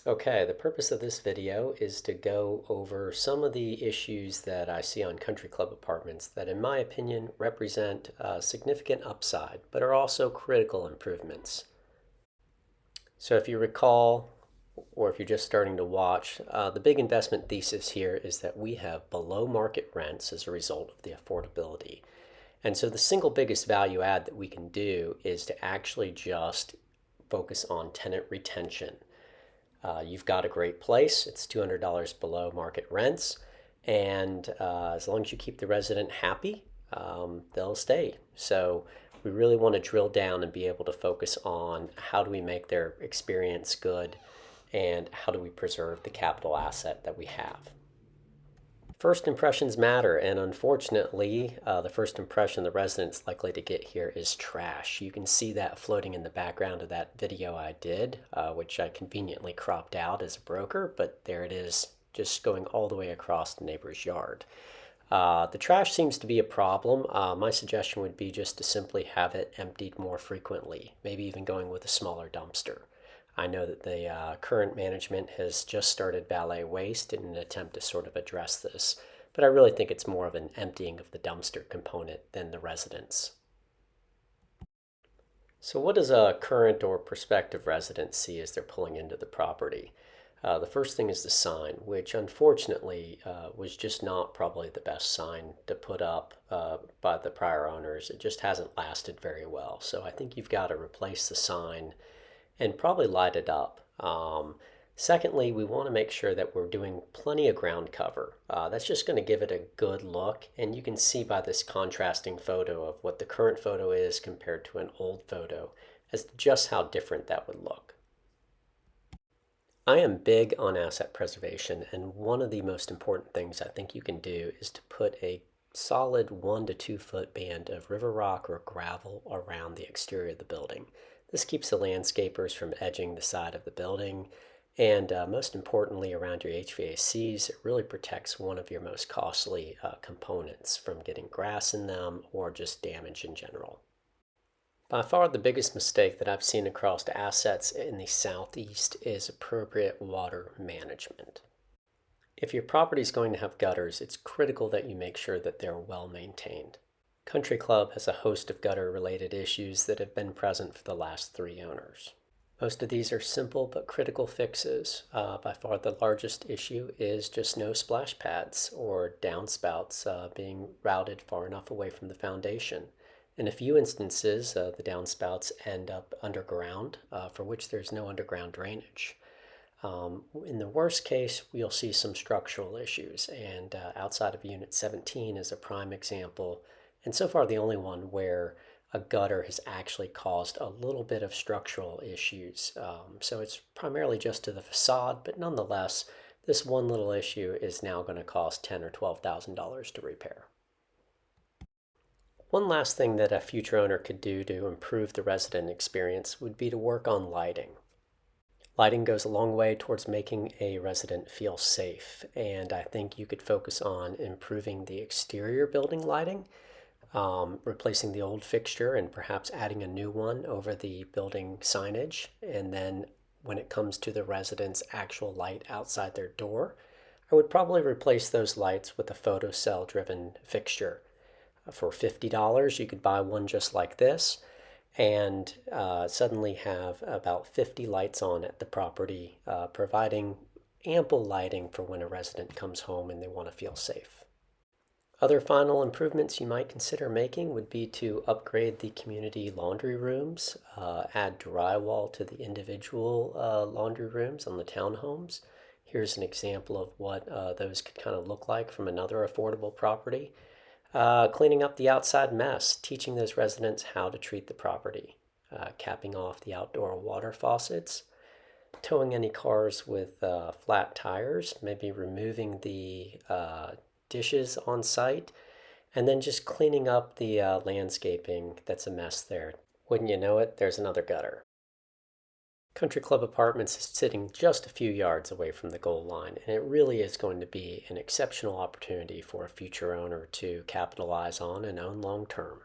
Okay, the purpose of this video is to go over some of the issues that I see on country club apartments that, in my opinion, represent significant upside, but are also critical improvements. So if you recall, or if you're just starting to watch, the big investment thesis here is that we have below market rents as a result of the affordability. And so the single biggest value add that we can do is to actually just focus on tenant retention. You've got a great place. It's $200 below market rents. And as long as you keep the resident happy, they'll stay. So we really want to drill down and be able to focus on how do we make their experience good and how do we preserve the capital asset that we have. First impressions matter, and unfortunately, the first impression the resident's likely to get here is trash. You can see that floating in the background of that video I did, which I conveniently cropped out as a broker, but there it is, just going all the way across the neighbor's yard. The trash seems to be a problem. My suggestion would be just to simply have it emptied more frequently, maybe even going with a smaller dumpster. I know that the current management has just started valet waste in an attempt to sort of address this, but I really think it's more of an emptying of the dumpster component than the residents. So what does a current or prospective resident see as they're pulling into the property? The first thing is the sign, which unfortunately was just not probably the best sign to put up by the prior owners. It just hasn't lasted very well. So I think you've got to replace the sign and probably light it up. Secondly, we want to make sure that we're doing plenty of ground cover. That's just going to give it a good look, and you can see by this contrasting photo of what the current photo is compared to an old photo as to just how different that would look. I am big on asset preservation, and one of the most important things I think you can do is to put a solid 1 to 2 foot band of river rock or gravel around the exterior of the building. This keeps the landscapers from edging the side of the building, and most importantly, around your HVACs, it really protects one of your most costly components from getting grass in them or just damage in general. By far the biggest mistake that I've seen across assets in the Southeast is appropriate water management. If your property is going to have gutters, it's critical that you make sure that they're well maintained. Country Club has a host of gutter-related issues that have been present for the last 3 owners. Most of these are simple but critical fixes. By far the largest issue is just no splash pads or downspouts being routed far enough away from the foundation. In a few instances, the downspouts end up underground, for which there's no underground drainage. In the worst case, we'll see some structural issues, and outside of Unit 17 is a prime example, and so far the only one where a gutter has actually caused a little bit of structural issues. So it's primarily just to the facade, but nonetheless, this one little issue is now going to cost $10,000 or $12,000 to repair. One last thing that a future owner could do to improve the resident experience would be to work on lighting. Lighting goes a long way towards making a resident feel safe, and I think you could focus on improving the exterior building lighting, replacing the old fixture and perhaps adding a new one over the building signage, and then when it comes to the resident's actual light outside their door, I would probably replace those lights with a photocell driven fixture. For $50, you could buy one just like this and suddenly have about 50 lights on at the property, providing ample lighting for when a resident comes home and they want to feel safe. Other final improvements you might consider making would be to upgrade the community laundry rooms, add drywall to the individual laundry rooms on the townhomes. Here's an example of what those could kind of look like from another affordable property. Cleaning up the outside mess, teaching those residents how to treat the property, capping off the outdoor water faucets, towing any cars with flat tires, maybe removing the dishes on site, and then just cleaning up the landscaping that's a mess there. Wouldn't you know it, there's another gutter. Country Club Apartments is sitting just a few yards away from the goal line, and it really is going to be an exceptional opportunity for a future owner to capitalize on and own long term.